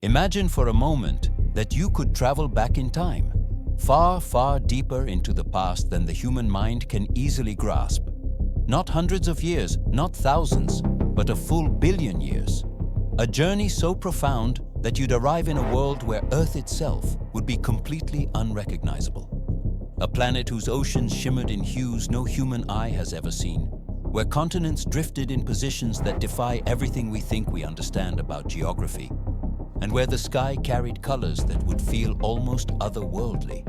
Imagine for a moment that you could travel back in time, far, far deeper into the past than the human mind can easily grasp. Not hundreds of years, not thousands, but a full billion years. A journey so profound that you'd arrive in a world where Earth itself would be completely unrecognizable. A planet whose oceans shimmered in hues no human eye has ever seen, where continents drifted in positions that defy everything we think we understand about geography, and where the sky carried colors that would feel almost otherworldly.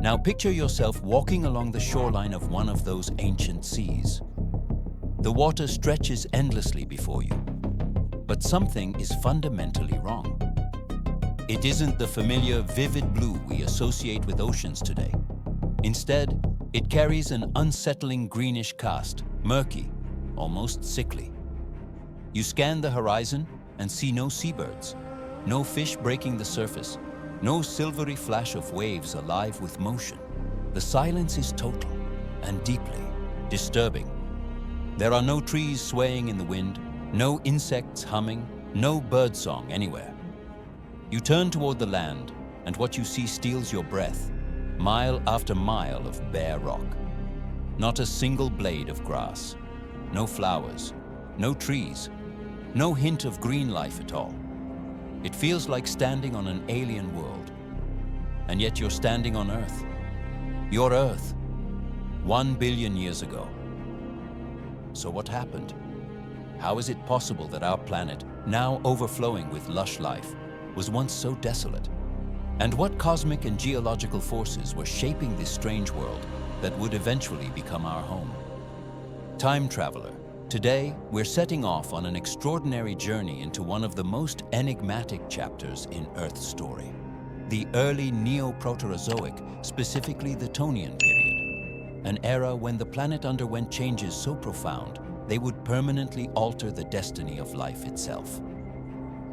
Now picture yourself walking along the shoreline of one of those ancient seas. The water stretches endlessly before you, but something is fundamentally wrong. It isn't the familiar vivid blue we associate with oceans today. Instead, it carries an unsettling greenish cast, murky, almost sickly. You scan the horizon and see no seabirds, no fish breaking the surface, no silvery flash of waves alive with motion. The silence is total and deeply disturbing. There are no trees swaying in the wind, no insects humming, no birdsong anywhere. You turn toward the land, and what you see steals your breath, mile after mile of bare rock. Not a single blade of grass, no flowers, no trees, no hint of green life at all. It feels like standing on an alien world. And yet you're standing on Earth. Your Earth, 1 billion years ago. So what happened? How is it possible that our planet, now overflowing with lush life, was once so desolate? And what cosmic and geological forces were shaping this strange world that would eventually become our home? Time traveler, today we're setting off on an extraordinary journey into one of the most enigmatic chapters in Earth's story. The early Neo-Proterozoic, specifically the Tonian period, an era when the planet underwent changes so profound they would permanently alter the destiny of life itself.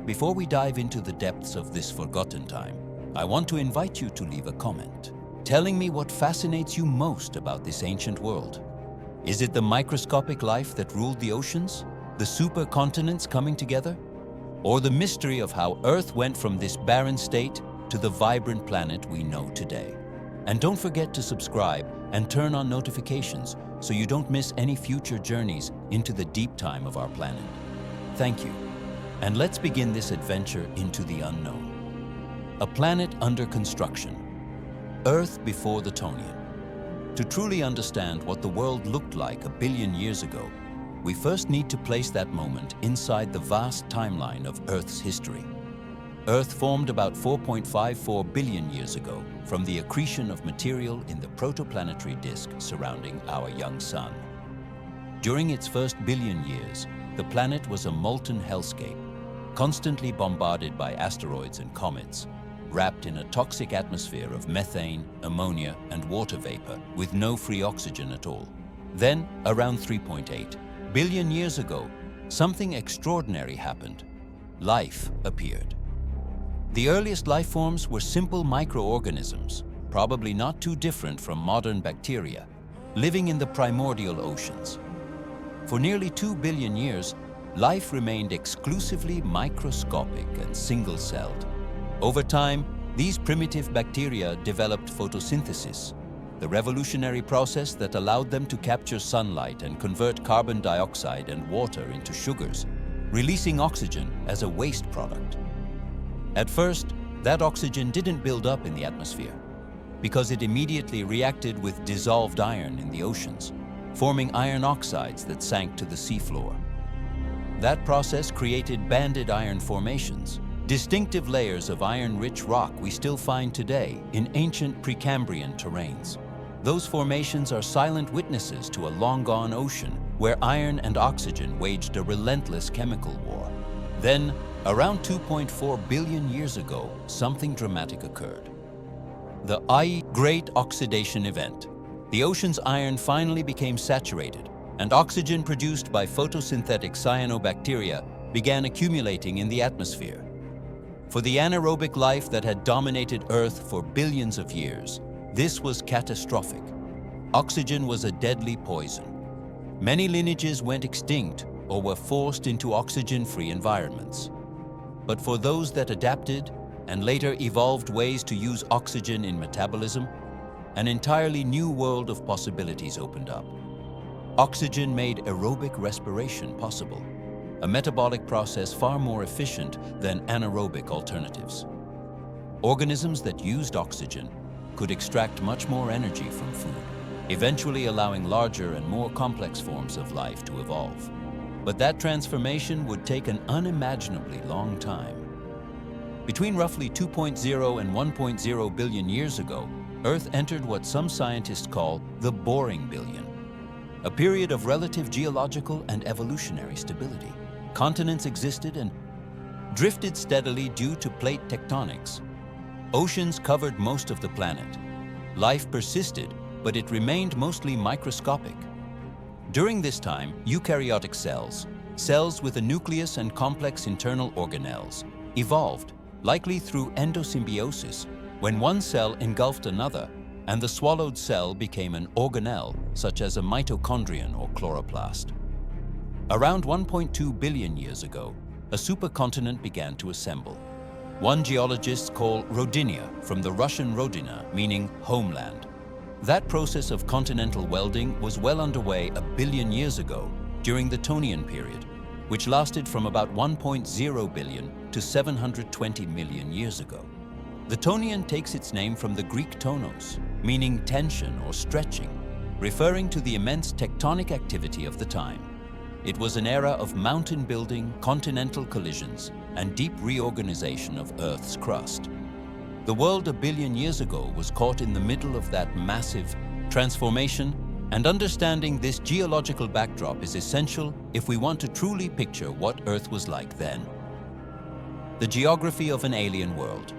Before we dive into the depths of this forgotten time, I want to invite you to leave a comment, telling me what fascinates you most about this ancient world. Is it the microscopic life that ruled the oceans, the supercontinents coming together, or the mystery of how Earth went from this barren state to the vibrant planet we know today? And don't forget to subscribe and turn on notifications so you don't miss any future journeys into the deep time of our planet. Thank you. And let's begin this adventure into the unknown. A planet under construction. Earth before the Tonian. To truly understand what the world looked like a billion years ago, we first need to place that moment inside the vast timeline of Earth's history. Earth formed about 4.54 billion years ago from the accretion of material in the protoplanetary disk surrounding our young sun. During its first billion years, the planet was a molten hellscape, constantly bombarded by asteroids and comets, wrapped in a toxic atmosphere of methane, ammonia, and water vapor with no free oxygen at all. Then, around 3.8 billion years ago, something extraordinary happened. Life appeared. The earliest life forms were simple microorganisms, probably not too different from modern bacteria, living in the primordial oceans. For nearly 2 billion years, life remained exclusively microscopic and single-celled. Over time, these primitive bacteria developed photosynthesis, the revolutionary process that allowed them to capture sunlight and convert carbon dioxide and water into sugars, releasing oxygen as a waste product. At first, that oxygen didn't build up in the atmosphere, because it immediately reacted with dissolved iron in the oceans, forming iron oxides that sank to the seafloor. That process created banded iron formations, distinctive layers of iron-rich rock we still find today in ancient Precambrian terrains. Those formations are silent witnesses to a long-gone ocean where iron and oxygen waged a relentless chemical war. Then, around 2.4 billion years ago, something dramatic occurred. The Great Oxidation Event. The ocean's iron finally became saturated, and oxygen produced by photosynthetic cyanobacteria began accumulating in the atmosphere. For the anaerobic life that had dominated Earth for billions of years, this was catastrophic. Oxygen was a deadly poison. Many lineages went extinct or were forced into oxygen-free environments. But for those that adapted and later evolved ways to use oxygen in metabolism, an entirely new world of possibilities opened up. Oxygen made aerobic respiration possible, a metabolic process far more efficient than anaerobic alternatives. Organisms that used oxygen could extract much more energy from food, eventually allowing larger and more complex forms of life to evolve. But that transformation would take an unimaginably long time. Between roughly 2.0 and 1.0 billion years ago, Earth entered what some scientists call the boring billion, a period of relative geological and evolutionary stability. Continents existed and drifted steadily due to plate tectonics. Oceans covered most of the planet. Life persisted, but it remained mostly microscopic. During this time, eukaryotic cells, cells with a nucleus and complex internal organelles, evolved, likely through endosymbiosis, when one cell engulfed another and the swallowed cell became an organelle, such as a mitochondrion or chloroplast. Around 1.2 billion years ago, a supercontinent began to assemble. One geologists call Rodinia, from the Russian Rodina, meaning homeland. That process of continental welding was well underway a billion years ago, during the Tonian period, which lasted from about 1.0 billion to 720 million years ago. The Tonian takes its name from the Greek tonos, meaning tension or stretching, referring to the immense tectonic activity of the time. It was an era of mountain building, continental collisions, and deep reorganization of Earth's crust. The world a billion years ago was caught in the middle of that massive transformation, and understanding this geological backdrop is essential if we want to truly picture what Earth was like then. The geography of an alien world.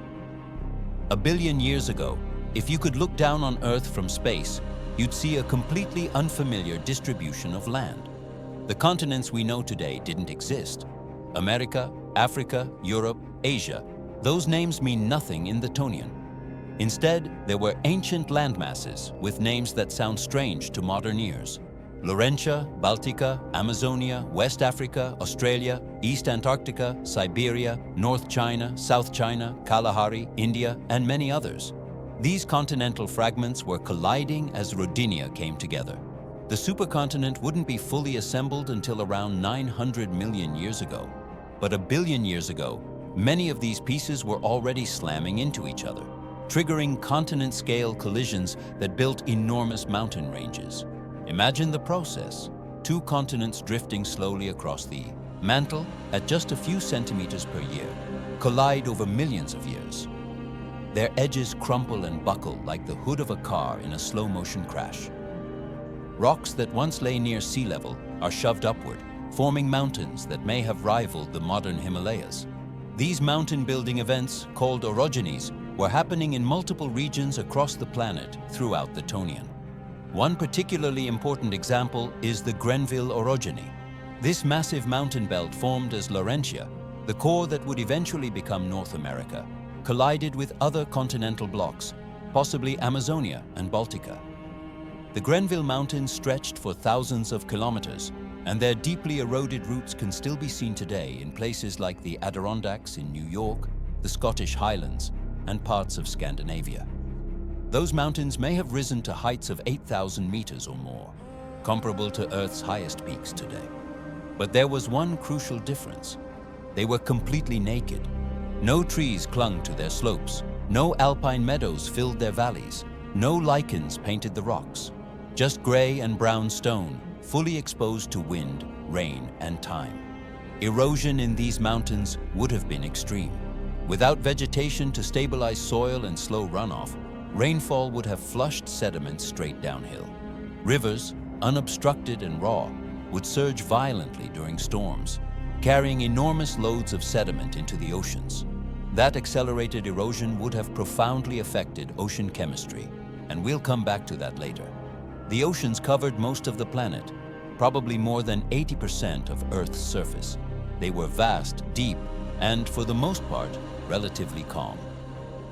A billion years ago, if you could look down on Earth from space, you'd see a completely unfamiliar distribution of land. The continents we know today didn't exist. America, Africa, Europe, Asia, those names mean nothing in the Tonian. Instead, there were ancient landmasses with names that sound strange to modern ears. Laurentia, Baltica, Amazonia, West Africa, Australia, East Antarctica, Siberia, North China, South China, Kalahari, India, and many others. These continental fragments were colliding as Rodinia came together. The supercontinent wouldn't be fully assembled until around 900 million years ago. But a billion years ago, many of these pieces were already slamming into each other, triggering continent-scale collisions that built enormous mountain ranges. Imagine the process: two continents drifting slowly across the mantle at just a few centimeters per year, collide over millions of years. Their edges crumple and buckle like the hood of a car in a slow-motion crash. Rocks that once lay near sea level are shoved upward, forming mountains that may have rivaled the modern Himalayas. These mountain-building events, called orogenies, were happening in multiple regions across the planet throughout the Tonian. One particularly important example is the Grenville orogeny. This massive mountain belt formed as Laurentia, the core that would eventually become North America, collided with other continental blocks, possibly Amazonia and Baltica. The Grenville Mountains stretched for thousands of kilometers, and their deeply eroded roots can still be seen today in places like the Adirondacks in New York, the Scottish Highlands, and parts of Scandinavia. Those mountains may have risen to heights of 8,000 meters or more, comparable to Earth's highest peaks today. But there was one crucial difference. They were completely naked. No trees clung to their slopes, no alpine meadows filled their valleys, no lichens painted the rocks, just gray and brown stone, fully exposed to wind, rain, and time. Erosion in these mountains would have been extreme. Without vegetation to stabilize soil and slow runoff, rainfall would have flushed sediments straight downhill. Rivers, unobstructed and raw, would surge violently during storms, carrying enormous loads of sediment into the oceans. That accelerated erosion would have profoundly affected ocean chemistry, and we'll come back to that later. The oceans covered most of the planet, probably more than 80% of Earth's surface. They were vast, deep, and, for the most part, relatively calm.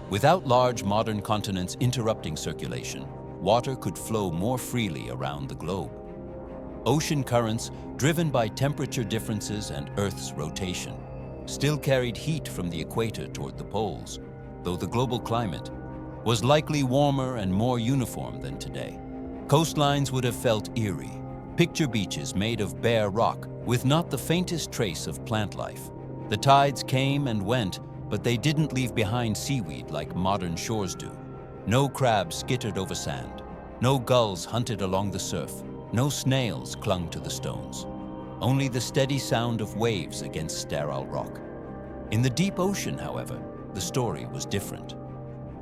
Without large modern continents interrupting circulation, water could flow more freely around the globe. Ocean currents, driven by temperature differences and Earth's rotation, still carried heat from the equator toward the poles, though the global climate was likely warmer and more uniform than today. Coastlines would have felt eerie. Picture beaches made of bare rock with not the faintest trace of plant life. The tides came and went, but they didn't leave behind seaweed like modern shores do. No crabs skittered over sand. No gulls hunted along the surf. No snails clung to the stones. Only the steady sound of waves against sterile rock. In the deep ocean, however, the story was different.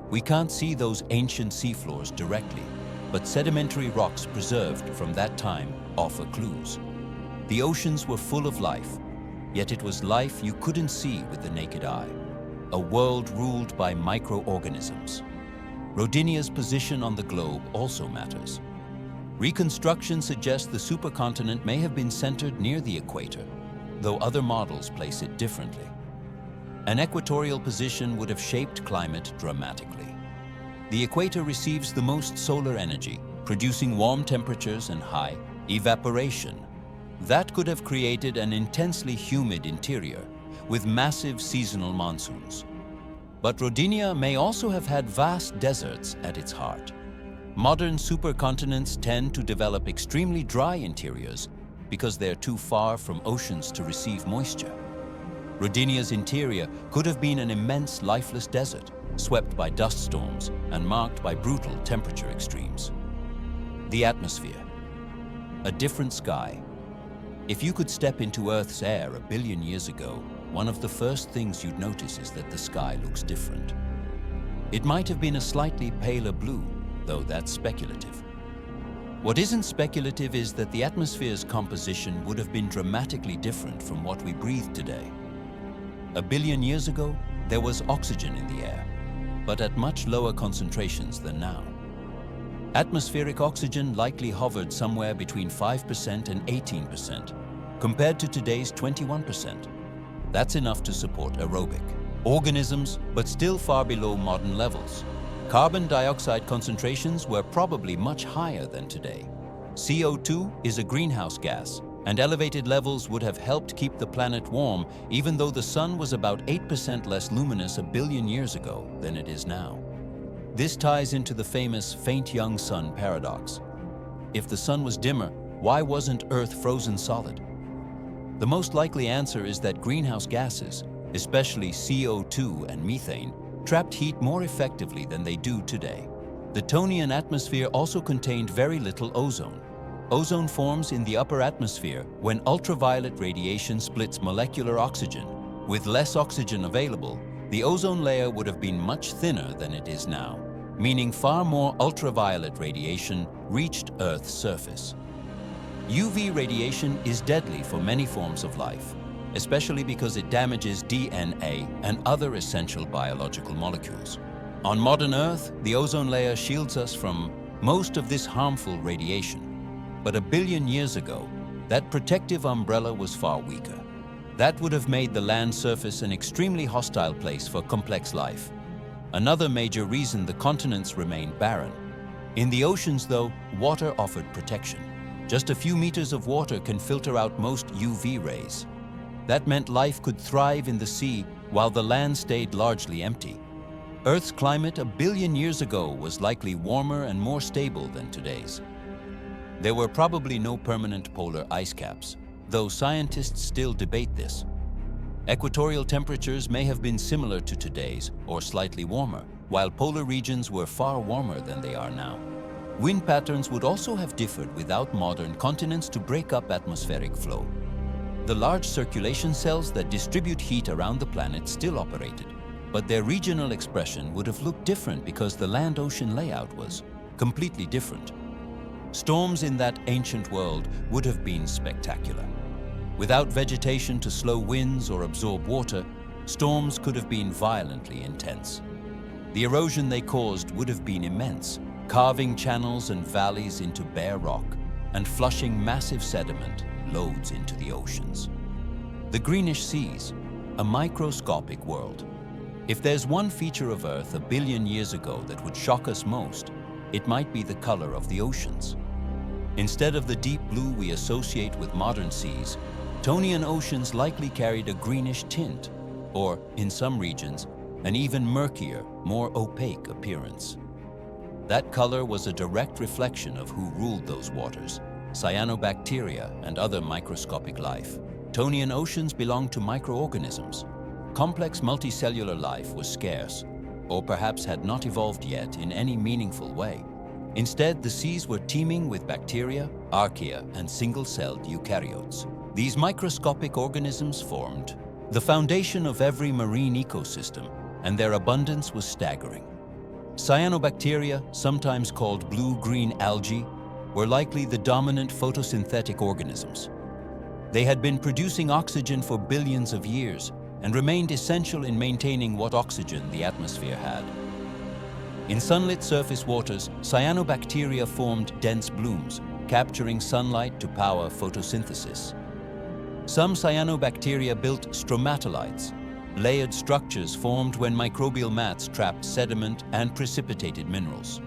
We can't see those ancient seafloors directly, but sedimentary rocks preserved from that time offer clues. The oceans were full of life, yet it was life you couldn't see with the naked eye. A world ruled by microorganisms. Rodinia's position on the globe also matters. Reconstruction suggests the supercontinent may have been centered near the equator, though other models place it differently. An equatorial position would have shaped climate dramatically. The equator receives the most solar energy, producing warm temperatures and high evaporation. That could have created an intensely humid interior with massive seasonal monsoons. But Rodinia may also have had vast deserts at its heart. Modern supercontinents tend to develop extremely dry interiors because they're too far from oceans to receive moisture. Rodinia's interior could have been an immense lifeless desert, swept by dust storms and marked by brutal temperature extremes. The atmosphere. A different sky. If you could step into Earth's air 1 billion years ago, one of the first things you'd notice is that the sky looks different. It might have been a slightly paler blue, though that's speculative. What isn't speculative is that the atmosphere's composition would have been dramatically different from what we breathe today. 1 billion years ago, there was oxygen in the air, but at much lower concentrations than now. Atmospheric oxygen likely hovered somewhere between 5% and 18%, compared to today's 21%. That's enough to support aerobic organisms, but still far below modern levels. Carbon dioxide concentrations were probably much higher than today. CO2 is a greenhouse gas, and elevated levels would have helped keep the planet warm even though the sun was about 8% less luminous 1 billion years ago than it is now. This ties into the famous faint young sun paradox. If the sun was dimmer, why wasn't Earth frozen solid? The most likely answer is that greenhouse gases, especially CO2 and methane, trapped heat more effectively than they do today. The Tonian atmosphere also contained very little ozone. Ozone forms in the upper atmosphere when ultraviolet radiation splits molecular oxygen. With less oxygen available, the ozone layer would have been much thinner than it is now, meaning far more ultraviolet radiation reached Earth's surface. UV radiation is deadly for many forms of life, especially because it damages DNA and other essential biological molecules. On modern Earth, the ozone layer shields us from most of this harmful radiation. But 1 billion years ago, that protective umbrella was far weaker. That would have made the land surface an extremely hostile place for complex life. Another major reason the continents remained barren. In the oceans, though, water offered protection. Just a few meters of water can filter out most UV rays. That meant life could thrive in the sea while the land stayed largely empty. Earth's climate 1 billion years ago was likely warmer and more stable than today's. There were probably no permanent polar ice caps, though scientists still debate this. Equatorial temperatures may have been similar to today's or slightly warmer, while polar regions were far warmer than they are now. Wind patterns would also have differed without modern continents to break up atmospheric flow. The large circulation cells that distribute heat around the planet still operated, but their regional expression would have looked different because the land-ocean layout was completely different. Storms in that ancient world would have been spectacular. Without vegetation to slow winds or absorb water, storms could have been violently intense. The erosion they caused would have been immense, carving channels and valleys into bare rock and flushing massive sediment loads into the oceans. The greenish seas, a microscopic world. If there's one feature of Earth 1 billion years ago that would shock us most, it might be the color of the oceans. Instead of the deep blue we associate with modern seas, Tonian oceans likely carried a greenish tint, or, in some regions, an even murkier, more opaque appearance. That color was a direct reflection of who ruled those waters: cyanobacteria and other microscopic life. Tonian oceans belonged to microorganisms. Complex multicellular life was scarce, or perhaps had not evolved yet in any meaningful way. Instead, the seas were teeming with bacteria, archaea, and single-celled eukaryotes. These microscopic organisms formed the foundation of every marine ecosystem, and their abundance was staggering. Cyanobacteria, sometimes called blue-green algae, were likely the dominant photosynthetic organisms. They had been producing oxygen for billions of years and remained essential in maintaining what oxygen the atmosphere had. In sunlit surface waters, cyanobacteria formed dense blooms, capturing sunlight to power photosynthesis. Some cyanobacteria built stromatolites, layered structures formed when microbial mats trapped sediment and precipitated minerals.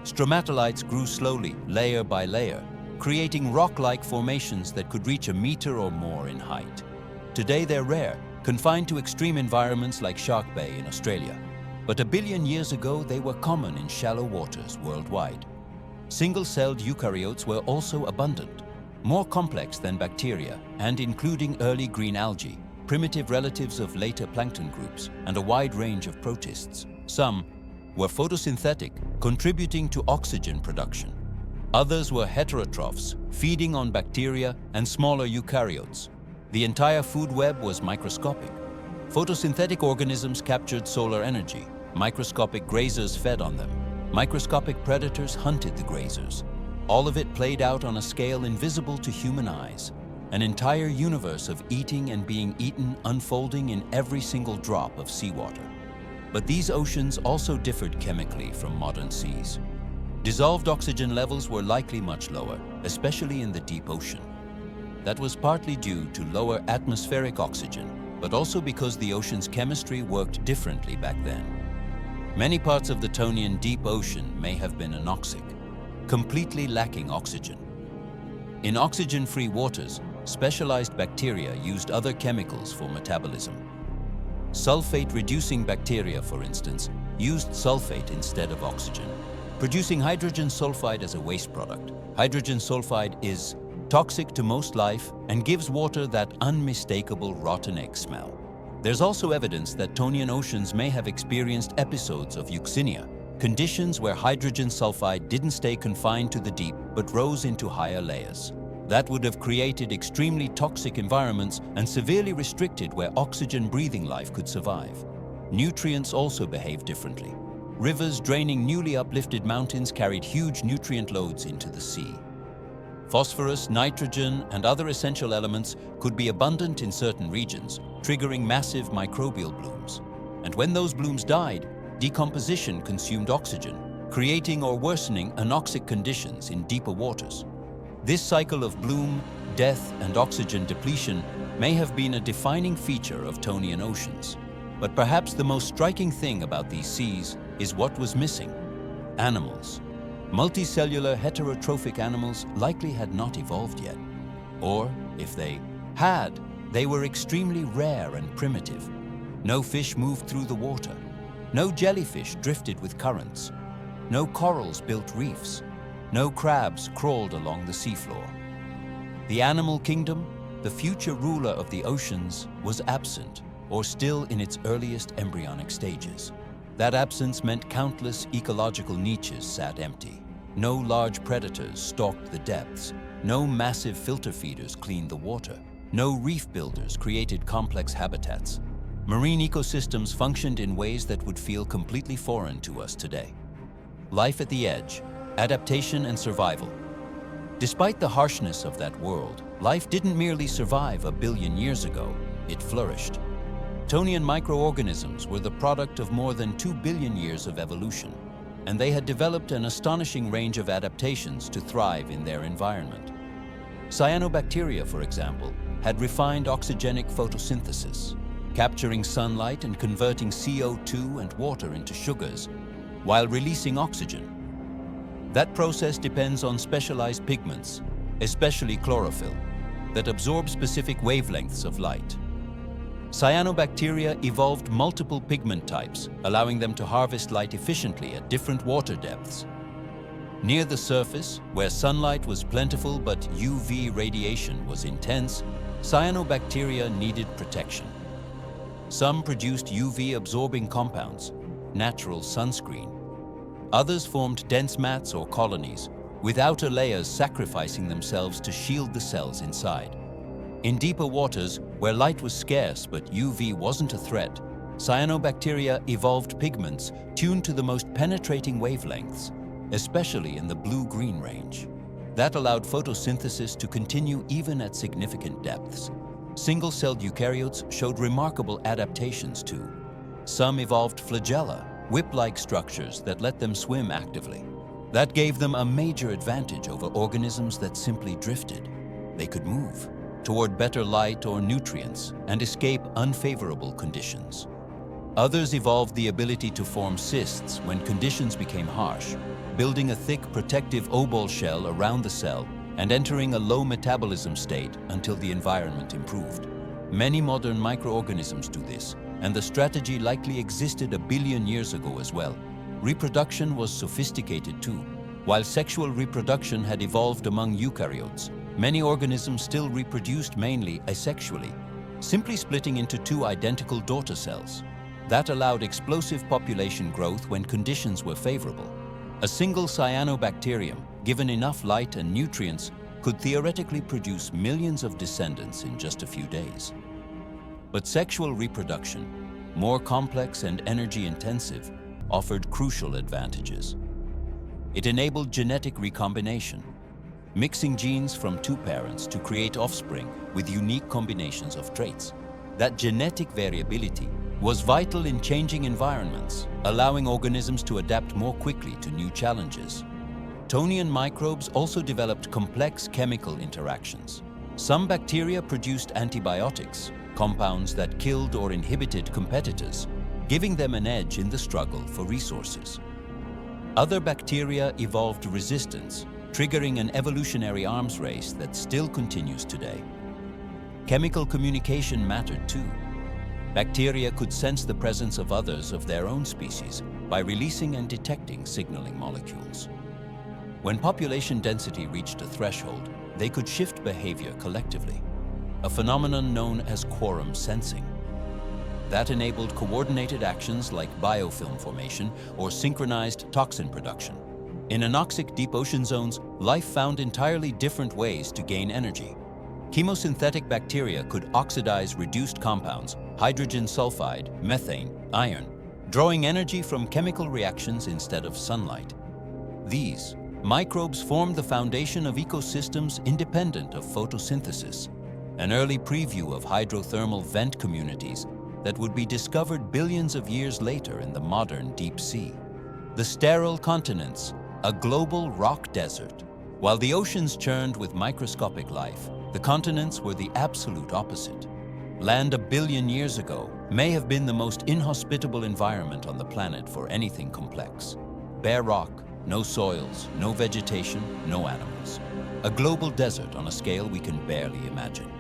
Stromatolites grew slowly, layer by layer, creating rock-like formations that could reach a meter or more in height. Today they're rare, confined to extreme environments like Shark Bay in Australia. But a billion years ago, they were common in shallow waters worldwide. Single-celled eukaryotes were also abundant, more complex than bacteria, and including early green algae, primitive relatives of later plankton groups, and a wide range of protists. Some were photosynthetic, contributing to oxygen production. Others were heterotrophs, feeding on bacteria and smaller eukaryotes. The entire food web was microscopic. Photosynthetic organisms captured solar energy. Microscopic grazers fed on them. Microscopic predators hunted the grazers. All of it played out on a scale invisible to human eyes. An entire universe of eating and being eaten unfolding in every single drop of seawater. But these oceans also differed chemically from modern seas. Dissolved oxygen levels were likely much lower, especially in the deep ocean. That was partly due to lower atmospheric oxygen, but also because the ocean's chemistry worked differently back then. Many parts of the Tonian deep ocean may have been anoxic, completely lacking oxygen. In oxygen-free waters, specialized bacteria used other chemicals for metabolism. Sulfate-reducing bacteria, for instance, used sulfate instead of oxygen, producing hydrogen sulfide as a waste product. Hydrogen sulfide is toxic to most life and gives water that unmistakable rotten egg smell. There's also evidence that Tonian oceans may have experienced episodes of euxinia, conditions where hydrogen sulfide didn't stay confined to the deep but rose into higher layers. That would have created extremely toxic environments and severely restricted where oxygen-breathing life could survive. Nutrients also behave differently. Rivers draining newly uplifted mountains carried huge nutrient loads into the sea. Phosphorus, nitrogen, and other essential elements could be abundant in certain regions, triggering massive microbial blooms. And when those blooms died, decomposition consumed oxygen, creating or worsening anoxic conditions in deeper waters. This cycle of bloom, death, and oxygen depletion may have been a defining feature of Tonian oceans. But perhaps the most striking thing about these seas is what was missing: animals. Multicellular heterotrophic animals likely had not evolved yet. Or, if they had, they were extremely rare and primitive. No fish moved through the water. No jellyfish drifted with currents. No corals built reefs. No crabs crawled along the seafloor. The animal kingdom, the future ruler of the oceans, was absent, or still in its earliest embryonic stages. That absence meant countless ecological niches sat empty. No large predators stalked the depths. No massive filter feeders cleaned the water. No reef builders created complex habitats. Marine ecosystems functioned in ways that would feel completely foreign to us today. Life at the edge, adaptation and survival. Despite the harshness of that world, life didn't merely survive a billion years ago, it flourished. Tonian microorganisms were the product of more than 2 billion years of evolution, and they had developed an astonishing range of adaptations to thrive in their environment. Cyanobacteria, for example, had refined oxygenic photosynthesis, capturing sunlight and converting CO2 and water into sugars, while releasing oxygen. That process depends on specialized pigments, especially chlorophyll. that absorb specific wavelengths of light. Cyanobacteria evolved multiple pigment types, allowing them to harvest light efficiently at different water depths. Near the surface, where sunlight was plentiful but UV radiation was intense, cyanobacteria needed protection. Some produced UV-absorbing compounds, natural sunscreen. Others formed dense mats or colonies, with outer layers sacrificing themselves to shield the cells inside. In deeper waters, where light was scarce but UV wasn't a threat, cyanobacteria evolved pigments tuned to the most penetrating wavelengths, especially in the blue-green range. That allowed photosynthesis to continue even at significant depths. Single-celled eukaryotes showed remarkable adaptations too. Some evolved flagella, whip-like structures that let them swim actively. That gave them a major advantage over organisms that simply drifted. They could move toward better light or nutrients and escape unfavorable conditions. Others evolved the ability to form cysts when conditions became harsh, building a thick protective ovale shell around the cell and entering a low metabolism state until the environment improved. Many modern microorganisms do this, and the strategy likely existed a billion years ago as well. Reproduction was sophisticated too. While sexual reproduction had evolved among eukaryotes, many organisms still reproduced mainly asexually, simply splitting into two identical daughter cells. That allowed explosive population growth when conditions were favorable. A single cyanobacterium, given enough light and nutrients, could theoretically produce millions of descendants in just a few days. But sexual reproduction, more complex and energy-intensive, offered crucial advantages. It enabled genetic recombination, mixing genes from two parents to create offspring with unique combinations of traits. That genetic variability was vital in changing environments, allowing organisms to adapt more quickly to new challenges. Tonian microbes also developed complex chemical interactions. Some bacteria produced antibiotics, compounds that killed or inhibited competitors, giving them an edge in the struggle for resources. Other bacteria evolved resistance, triggering an evolutionary arms race that still continues today. Chemical communication mattered too. Bacteria could sense the presence of others of their own species by releasing and detecting signaling molecules. When population density reached a threshold, they could shift behavior collectively, a phenomenon known as quorum sensing. That enabled coordinated actions like biofilm formation or synchronized toxin production. In anoxic deep ocean zones, life found entirely different ways to gain energy. Chemosynthetic bacteria could oxidize reduced compounds, hydrogen sulfide, methane, iron, drawing energy from chemical reactions instead of sunlight. These microbes formed the foundation of ecosystems independent of photosynthesis, an early preview of hydrothermal vent communities that would be discovered billions of years later in the modern deep sea. The sterile continents, a global rock desert. While the oceans churned with microscopic life, the continents were the absolute opposite. Land a billion years ago may have been the most inhospitable environment on the planet for anything complex. Bare rock, no soils, no vegetation, no animals. A global desert on a scale we can barely imagine.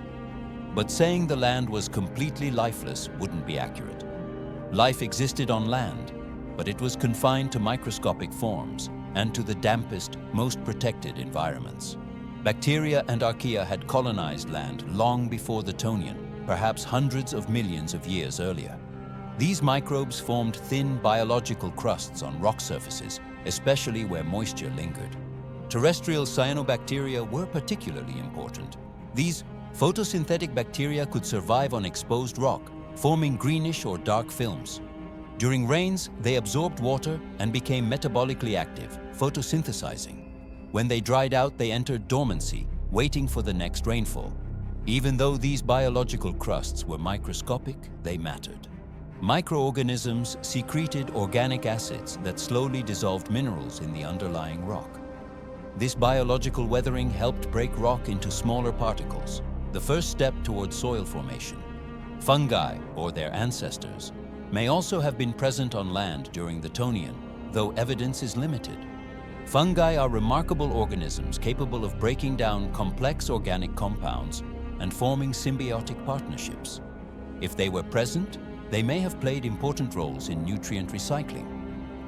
But saying the land was completely lifeless wouldn't be accurate. Life existed on land, but it was confined to microscopic forms and to the dampest, most protected environments. Bacteria and archaea had colonized land long before the Tonian, perhaps hundreds of millions of years earlier. These microbes formed thin biological crusts on rock surfaces, especially where moisture lingered. Terrestrial cyanobacteria were particularly important. These photosynthetic bacteria could survive on exposed rock, forming greenish or dark films. During rains, they absorbed water and became metabolically active, photosynthesizing. When they dried out, they entered dormancy, waiting for the next rainfall. Even though these biological crusts were microscopic, they mattered. Microorganisms secreted organic acids that slowly dissolved minerals in the underlying rock. This biological weathering helped break rock into smaller particles, the first step towards soil formation. Fungi, or their ancestors, may also have been present on land during the Tonian, though evidence is limited. Fungi are remarkable organisms capable of breaking down complex organic compounds, and forming symbiotic partnerships. If they were present, they may have played important roles in nutrient recycling.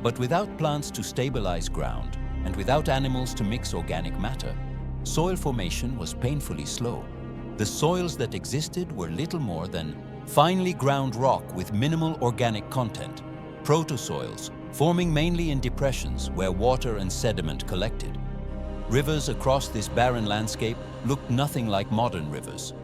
But without plants to stabilize ground and without animals to mix organic matter, soil formation was painfully slow. The soils that existed were little more than finely ground rock with minimal organic content, protosoils, forming mainly in depressions where water and sediment collected. Rivers across this barren landscape looked nothing like modern rivers.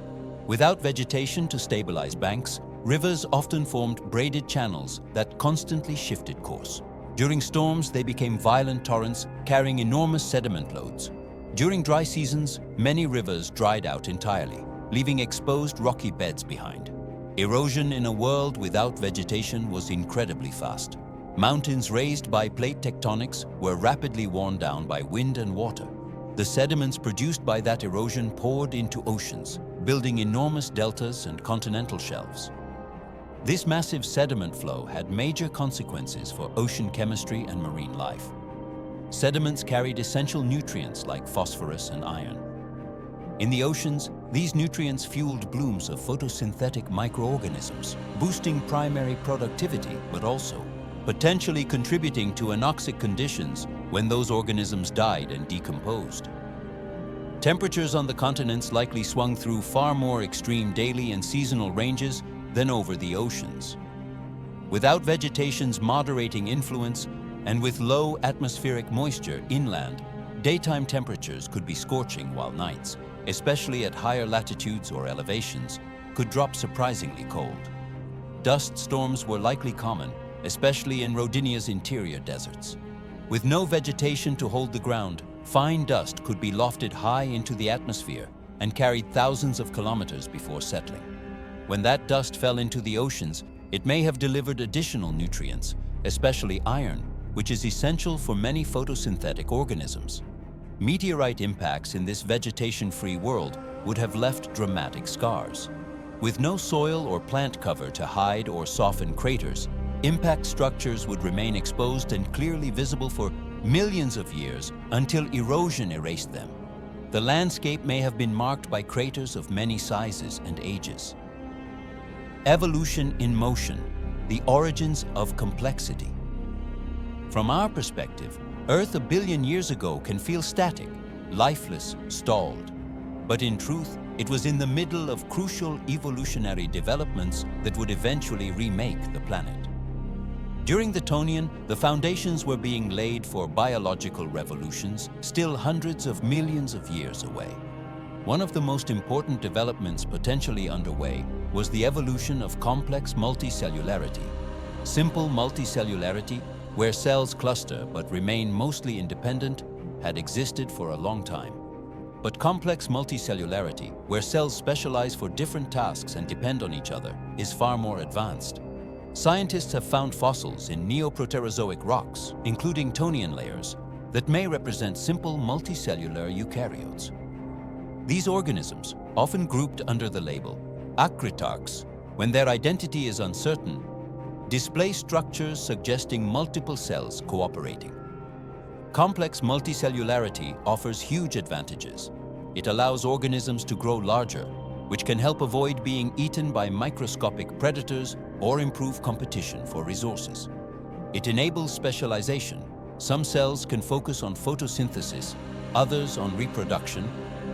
Without vegetation to stabilize banks, rivers often formed braided channels that constantly shifted course. During storms, they became violent torrents carrying enormous sediment loads. During dry seasons, many rivers dried out entirely, leaving exposed rocky beds behind. Erosion in a world without vegetation was incredibly fast. Mountains raised by plate tectonics were rapidly worn down by wind and water. The sediments produced by that erosion poured into oceans, building enormous deltas and continental shelves. This massive sediment flow had major consequences for ocean chemistry and marine life. Sediments carried essential nutrients like phosphorus and iron. In the oceans, these nutrients fueled blooms of photosynthetic microorganisms, boosting primary productivity, but also potentially contributing to anoxic conditions when those organisms died and decomposed. Temperatures on the continents likely swung through far more extreme daily and seasonal ranges than over the oceans. Without vegetation's moderating influence and with low atmospheric moisture inland, daytime temperatures could be scorching while nights, especially at higher latitudes or elevations, could drop surprisingly cold. Dust storms were likely common, especially in Rhodinia's interior deserts. With no vegetation to hold the ground, fine dust could be lofted high into the atmosphere and carried thousands of kilometers before settling. When that dust fell into the oceans, it may have delivered additional nutrients, especially iron, which is essential for many photosynthetic organisms. Meteorite impacts in this vegetation-free world would have left dramatic scars. With no soil or plant cover to hide or soften craters, impact structures would remain exposed and clearly visible for millions of years until erosion erased them. The landscape may have been marked by craters of many sizes and ages. Evolution in motion, the origins of complexity. From our perspective, Earth a billion years ago can feel static, lifeless, stalled. But in truth, it was in the middle of crucial evolutionary developments that would eventually remake the planet. During the Tonian, the foundations were being laid for biological revolutions still hundreds of millions of years away. One of the most important developments potentially underway was the evolution of complex multicellularity. Simple multicellularity, where cells cluster but remain mostly independent, had existed for a long time. But complex multicellularity, where cells specialize for different tasks and depend on each other, is far more advanced. Scientists have found fossils in Neoproterozoic rocks, including Tonian layers, that may represent simple multicellular eukaryotes. These organisms, often grouped under the label acritarchs, when their identity is uncertain, display structures suggesting multiple cells cooperating. Complex multicellularity offers huge advantages. It allows organisms to grow larger, which can help avoid being eaten by microscopic predators or improve competition for resources. It enables specialization. Some cells can focus on photosynthesis, others on reproduction,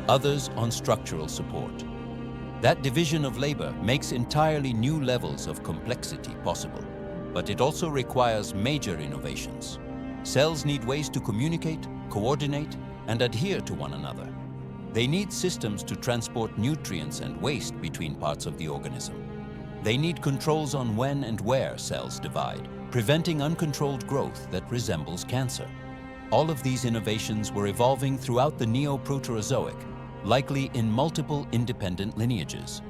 others on structural support. That division of labor makes entirely new levels of complexity possible, but it also requires major innovations. Cells need ways to communicate, coordinate, and adhere to one another. They need systems to transport nutrients and waste between parts of the organism. They need controls on when and where cells divide, preventing uncontrolled growth that resembles cancer. All of these innovations were evolving throughout the Neoproterozoic, likely in multiple independent lineages.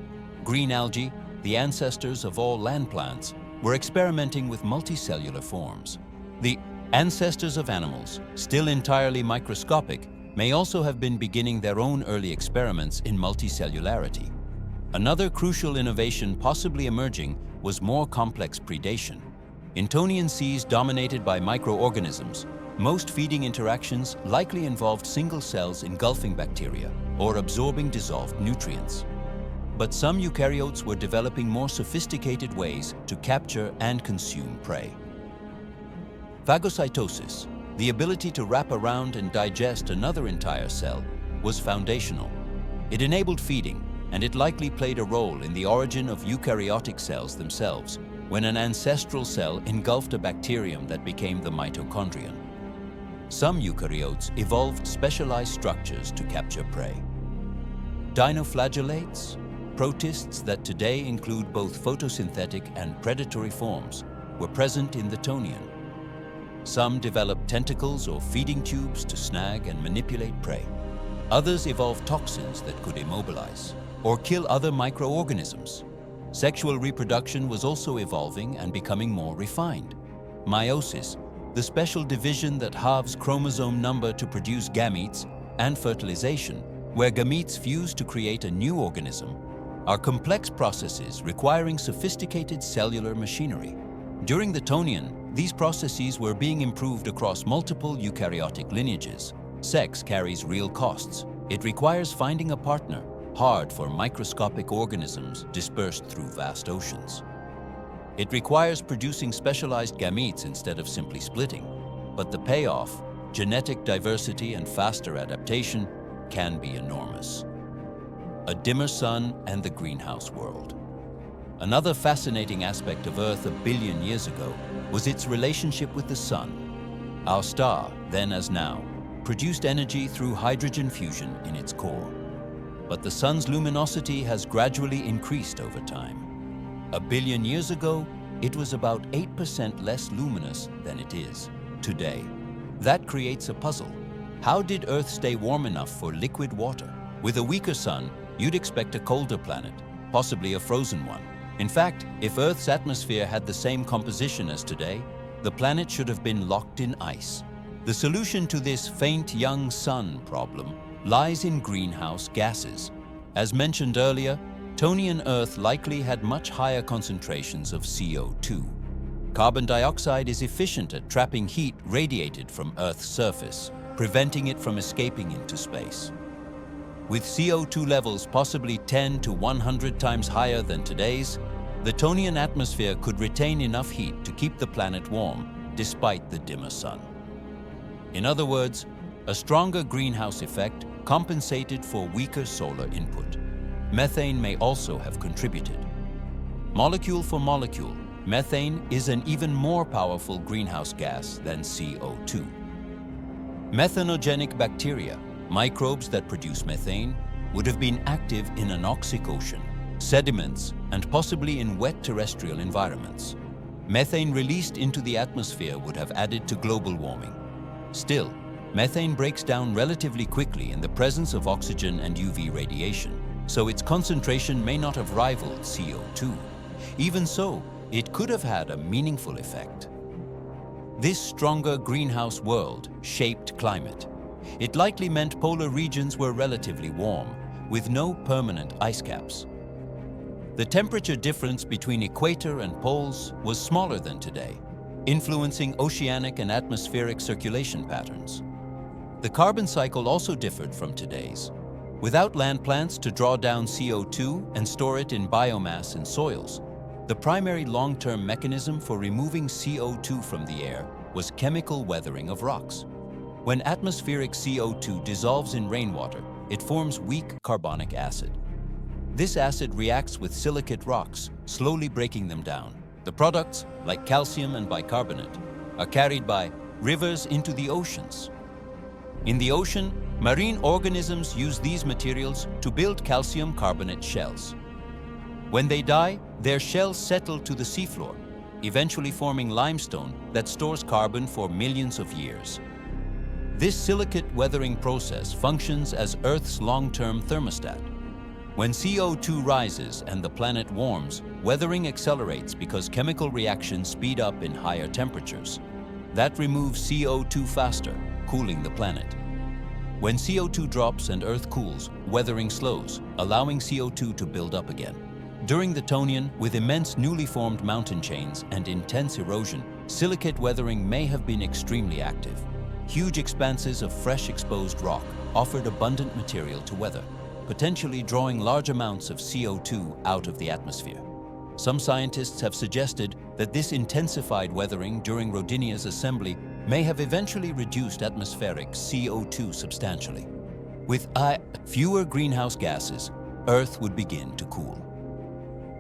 Green algae, the ancestors of all land plants, were experimenting with multicellular forms. The ancestors of animals, still entirely microscopic, may also have been beginning their own early experiments in multicellularity. Another crucial innovation possibly emerging was more complex predation. In Tonian seas dominated by microorganisms, most feeding interactions likely involved single cells engulfing bacteria or absorbing dissolved nutrients. But some eukaryotes were developing more sophisticated ways to capture and consume prey. Phagocytosis, the ability to wrap around and digest another entire cell, was foundational. It enabled feeding, and it likely played a role in the origin of eukaryotic cells themselves, when an ancestral cell engulfed a bacterium that became the mitochondrion. Some eukaryotes evolved specialized structures to capture prey. Dinoflagellates, protists that today include both photosynthetic and predatory forms, were present in the Tonian. Some developed tentacles or feeding tubes to snag and manipulate prey. Others evolved toxins that could immobilize or kill other microorganisms. Sexual reproduction was also evolving and becoming more refined. Meiosis, the special division that halves chromosome number to produce gametes, and fertilization, where gametes fuse to create a new organism, are complex processes requiring sophisticated cellular machinery. During the Tonian, these processes were being improved across multiple eukaryotic lineages. Sex carries real costs. It requires finding a partner, hard for microscopic organisms dispersed through vast oceans. It requires producing specialized gametes instead of simply splitting, but the payoff, genetic diversity and faster adaptation, can be enormous. A dimmer sun and the greenhouse world. Another fascinating aspect of Earth a billion years ago was its relationship with the sun. Our star, then as now, produced energy through hydrogen fusion in its core. But the sun's luminosity has gradually increased over time. A billion years ago, it was about 8% less luminous than it is today. That creates a puzzle. How did Earth stay warm enough for liquid water? With a weaker sun, you'd expect a colder planet, possibly a frozen one. In fact, if Earth's atmosphere had the same composition as today, the planet should have been locked in ice. The solution to this faint young sun problem lies in greenhouse gases. As mentioned earlier, Tonian Earth likely had much higher concentrations of CO2. Carbon dioxide is efficient at trapping heat radiated from Earth's surface, preventing it from escaping into space. With CO2 levels possibly 10 to 100 times higher than today's, the Tonian atmosphere could retain enough heat to keep the planet warm, despite the dimmer sun. In other words, a stronger greenhouse effect compensated for weaker solar input. Methane may also have contributed. Molecule for molecule, methane is an even more powerful greenhouse gas than CO2. Methanogenic bacteria, microbes that produce methane, would have been active in anoxic ocean, sediments, and possibly in wet terrestrial environments. Methane released into the atmosphere would have added to global warming. Still, methane breaks down relatively quickly in the presence of oxygen and UV radiation, so its concentration may not have rivaled CO2. Even so, it could have had a meaningful effect. This stronger greenhouse world shaped climate. It likely meant polar regions were relatively warm, with no permanent ice caps. The temperature difference between equator and poles was smaller than today, influencing oceanic and atmospheric circulation patterns. The carbon cycle also differed from today's. Without land plants to draw down CO2 and store it in biomass in soils, the primary long-term mechanism for removing CO2 from the air was chemical weathering of rocks. When atmospheric CO2 dissolves in rainwater, it forms weak carbonic acid. This acid reacts with silicate rocks, slowly breaking them down. The products, like calcium and bicarbonate, are carried by rivers into the oceans. In the ocean, marine organisms use these materials to build calcium carbonate shells. When they die, their shells settle to the seafloor, eventually forming limestone that stores carbon for millions of years. This silicate weathering process functions as Earth's long-term thermostat. When CO2 rises and the planet warms, weathering accelerates because chemical reactions speed up in higher temperatures. That removes CO2 faster, cooling the planet. When CO2 drops and Earth cools, weathering slows, allowing CO2 to build up again. During the Tonian, with immense newly formed mountain chains and intense erosion, silicate weathering may have been extremely active. Huge expanses of fresh exposed rock offered abundant material to weather. potentially drawing large amounts of CO2 out of the atmosphere. Some scientists have suggested that this intensified weathering during Rodinia's assembly may have eventually reduced atmospheric CO2 substantially. With fewer greenhouse gases, Earth would begin to cool.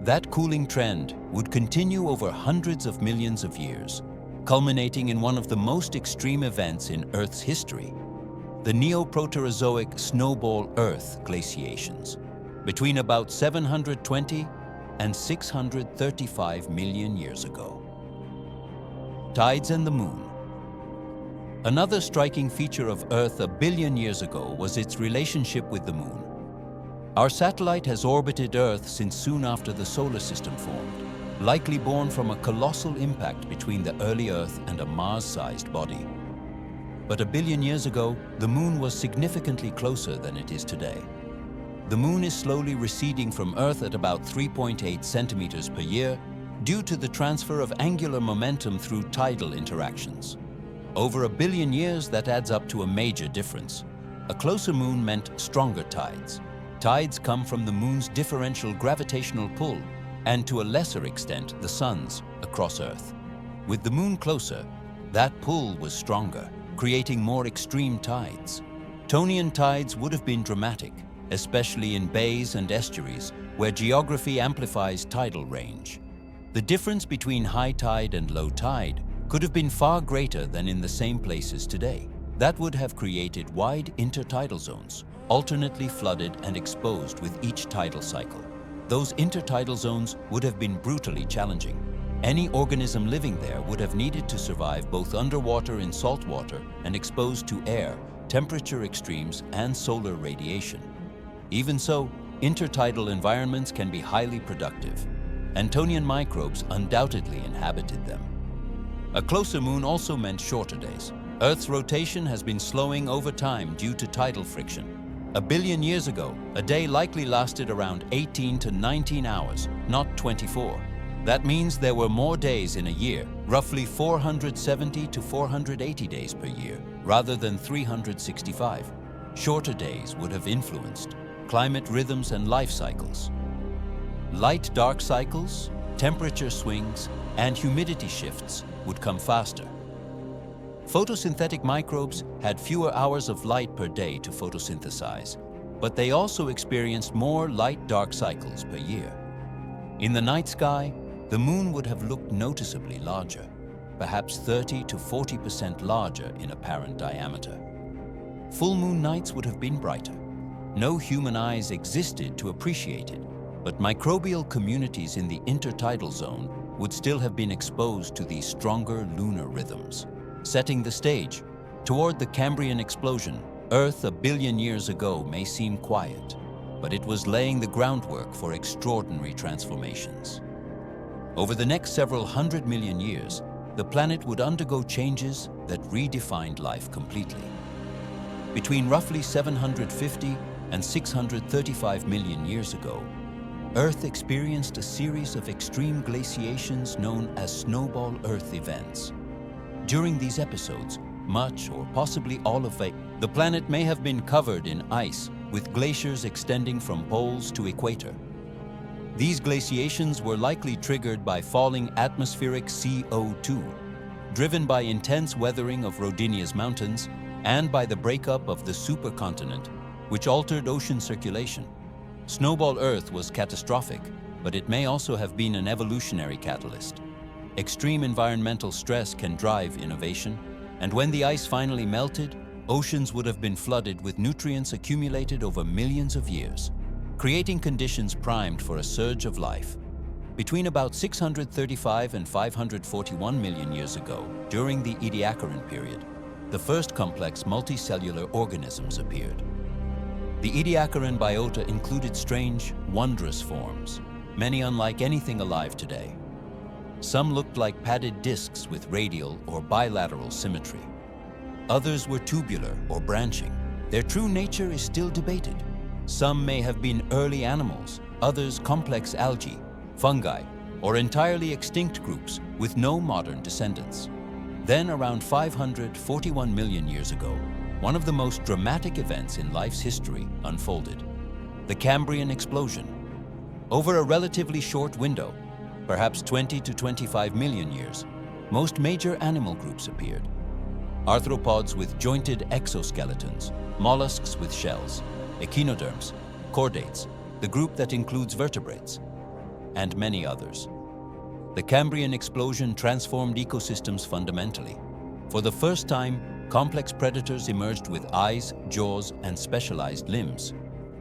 That cooling trend would continue over hundreds of millions of years, culminating in one of the most extreme events in Earth's history, the Neoproterozoic snowball Earth glaciations, between about 720 and 635 million years ago. Tides and the Moon. Another striking feature of Earth a billion years ago was its relationship with the Moon. Our satellite has orbited Earth since soon after the solar system formed, likely born from a colossal impact between the early Earth and a Mars-sized body. But a billion years ago, the Moon was significantly closer than it is today. The Moon is slowly receding from Earth at about 3.8 centimeters per year due to the transfer of angular momentum through tidal interactions. Over a billion years, that adds up to a major difference. A closer Moon meant stronger tides. Tides come from the Moon's differential gravitational pull and, to a lesser extent, the Sun's across Earth. With the Moon closer, that pull was stronger, creating more extreme tides. Tonian tides would have been dramatic, especially in bays and estuaries, where geography amplifies tidal range. The difference between high tide and low tide could have been far greater than in the same places today. That would have created wide intertidal zones, alternately flooded and exposed with each tidal cycle. Those intertidal zones would have been brutally challenging. Any organism living there would have needed to survive both underwater in salt water and exposed to air, temperature extremes, and solar radiation. Even so, intertidal environments can be highly productive. Tonian microbes undoubtedly inhabited them. A closer Moon also meant shorter days. Earth's rotation has been slowing over time due to tidal friction. A billion years ago, a day likely lasted around 18 to 19 hours, not 24. That means there were more days in a year, roughly 470 to 480 days per year, rather than 365. Shorter days would have influenced climate rhythms and life cycles. Light-dark cycles, temperature swings, and humidity shifts would come faster. Photosynthetic microbes had fewer hours of light per day to photosynthesize, but they also experienced more light-dark cycles per year. In the night sky, the Moon would have looked noticeably larger, perhaps 30 to 40% larger in apparent diameter. Full moon nights would have been brighter. No human eyes existed to appreciate it, but microbial communities in the intertidal zone would still have been exposed to these stronger lunar rhythms. Setting the stage, toward the Cambrian explosion, Earth a billion years ago may seem quiet, but it was laying the groundwork for extraordinary transformations. Over the next several 100 million years, the planet would undergo changes that redefined life completely. Between roughly 750 and 635 million years ago, Earth experienced a series of extreme glaciations known as snowball Earth events. During these episodes, much or possibly all of the planet may have been covered in ice, with glaciers extending from poles to equator. These glaciations were likely triggered by falling atmospheric CO2, driven by intense weathering of Rodinia's mountains and by the breakup of the supercontinent, which altered ocean circulation. Snowball Earth was catastrophic, but it may also have been an evolutionary catalyst. Extreme environmental stress can drive innovation, and when the ice finally melted, oceans would have been flooded with nutrients accumulated over millions of years, creating conditions primed for a surge of life. Between about 635 and 541 million years ago, during the Ediacaran period, the first complex multicellular organisms appeared. The Ediacaran biota included strange, wondrous forms, many unlike anything alive today. Some looked like padded discs with radial or bilateral symmetry. Others were tubular or branching. Their true nature is still debated. Some may have been early animals, others complex algae, fungi, or entirely extinct groups with no modern descendants. Then, around 541 million years ago, one of the most dramatic events in life's history unfolded. the Cambrian explosion. Over a relatively short window, perhaps 20 to 25 million years, most major animal groups appeared. Arthropods with jointed exoskeletons, mollusks with shells, echinoderms, chordates, the group that includes vertebrates, and many others. The Cambrian explosion transformed ecosystems fundamentally. For the first time, complex predators emerged with eyes, jaws, and specialized limbs.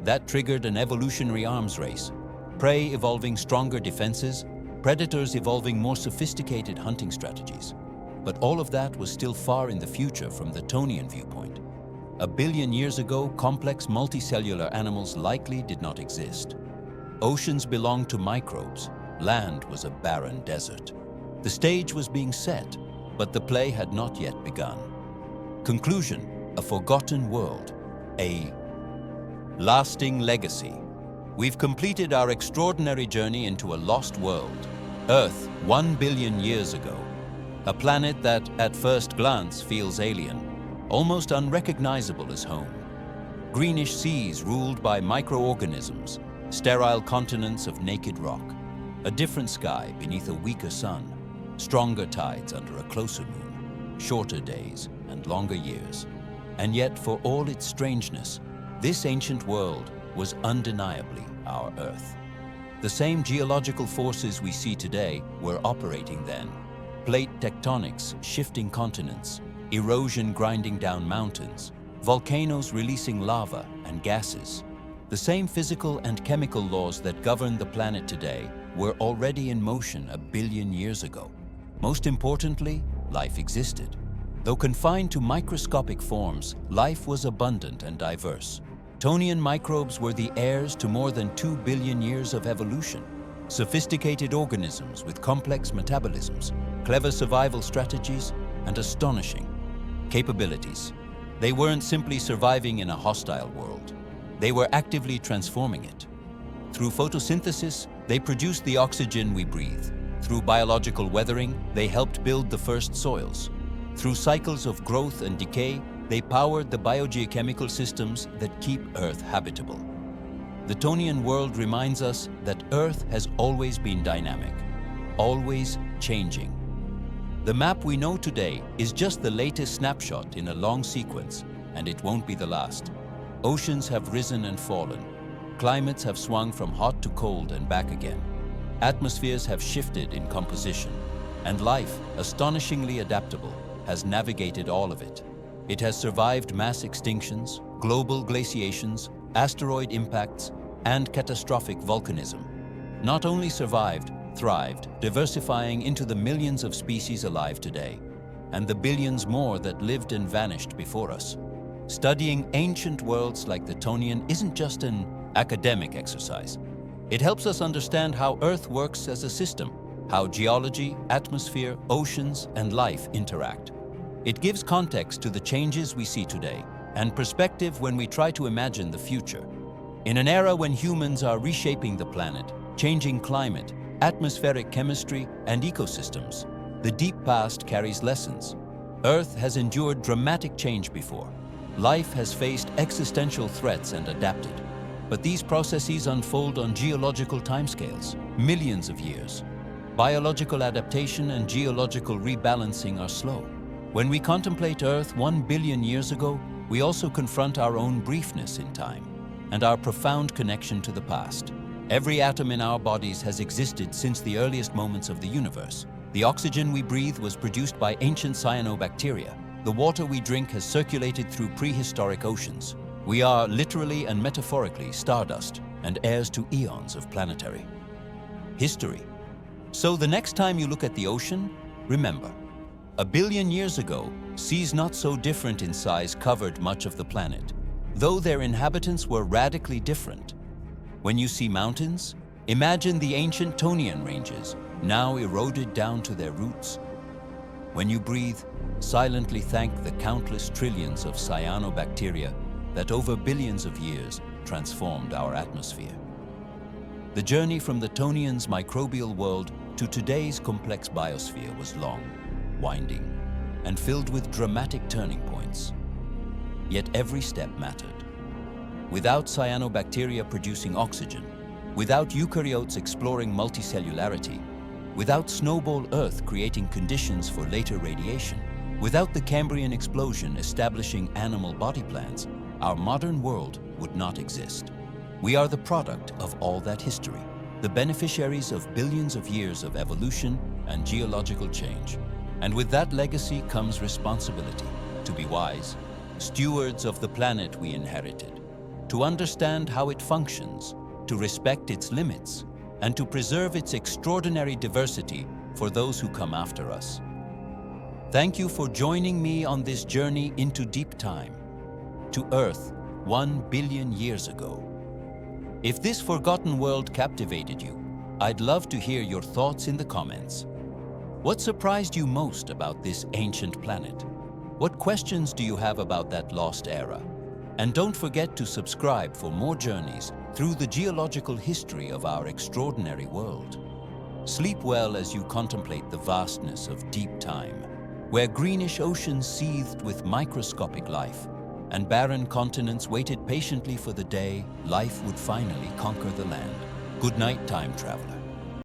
That triggered an evolutionary arms race, prey evolving stronger defenses, predators evolving more sophisticated hunting strategies. But all of that was still far in the future from the Tonian viewpoint. A billion years ago, complex multicellular animals likely did not exist. Oceans belonged to microbes. Land was a barren desert. The stage was being set, but the play had not yet begun. Conclusion: a forgotten world, a lasting legacy. We've completed our extraordinary journey into a lost world, Earth 1 billion years ago. A planet that, at first glance, feels alien, almost unrecognizable as home. Greenish seas ruled by microorganisms, sterile continents of naked rock, a different sky beneath a weaker sun, stronger tides under a closer moon, shorter days and longer years. And yet, for all its strangeness, this ancient world was undeniably our Earth. The same geological forces we see today were operating then. Plate tectonics shifting continents, erosion grinding down mountains, volcanoes releasing lava and gases. The same physical and chemical laws that govern the planet today were already in motion a billion years ago. Most importantly, life existed. Though confined to microscopic forms, life was abundant and diverse. Tonian microbes were the heirs to more than 2 billion years of evolution. Sophisticated organisms with complex metabolisms, clever survival strategies, and astonishing capabilities. They weren't simply surviving in a hostile world. They were actively transforming it. Through photosynthesis, they produced the oxygen we breathe. Through biological weathering, they helped build the first soils. Through cycles of growth and decay, they powered the biogeochemical systems that keep Earth habitable. The Tonian world reminds us that Earth has always been dynamic, always changing. The map we know today is just the latest snapshot in a long sequence, and it won't be the last. Oceans have risen and fallen. Climates have swung from hot to cold and back again. Atmospheres have shifted in composition, and life, astonishingly adaptable, has navigated all of it. It has survived mass extinctions, global glaciations, asteroid impacts, and catastrophic volcanism. Not only survived, thrived, diversifying into the millions of species alive today, and the billions more that lived and vanished before us. Studying ancient worlds like the Tonian isn't just an academic exercise. It helps us understand how Earth works as a system, how geology, atmosphere, oceans, and life interact. It gives context to the changes we see today and perspective when we try to imagine the future. In an era when humans are reshaping the planet, changing climate, atmospheric chemistry, and ecosystems, the deep past carries lessons. Earth has endured dramatic change before. Life has faced existential threats and adapted. But these processes unfold on geological timescales, millions of years. Biological adaptation and geological rebalancing are slow. When we contemplate Earth 1 billion years ago, we also confront our own briefness in time and our profound connection to the past. Every atom in our bodies has existed since the earliest moments of the universe. The oxygen we breathe was produced by ancient cyanobacteria. The water we drink has circulated through prehistoric oceans. We are literally and metaphorically stardust and heirs to eons of planetary history. So the next time you look at the ocean, remember, a billion years ago, seas not so different in size covered much of the planet, though their inhabitants were radically different. When you see mountains, imagine the ancient Tonian ranges, now eroded down to their roots. When you breathe, silently thank the countless trillions of cyanobacteria that over billions of years transformed our atmosphere. The journey from the Tonian's microbial world to today's complex biosphere was long, winding, and filled with dramatic turning points. Yet every step mattered. without cyanobacteria producing oxygen, without eukaryotes exploring multicellularity, without snowball Earth creating conditions for later radiation, without the Cambrian explosion establishing animal body plans, our modern world would not exist. We are the product of all that history, the beneficiaries of billions of years of evolution and geological change. And with that legacy comes responsibility to be wise, stewards of the planet we inherited, to understand how it functions, to respect its limits, and to preserve its extraordinary diversity for those who come after us. Thank you for joining me on this journey into deep time, to Earth 1 billion years ago. If this forgotten world captivated you, I'd love to hear your thoughts in the comments. What surprised you most about this ancient planet? What questions do you have about that lost era? And don't forget to subscribe for more journeys through the geological history of our extraordinary world. Sleep well as you contemplate the vastness of deep time, where greenish oceans seethed with microscopic life, and barren continents waited patiently for the day life would finally conquer the land. Good night, time traveler.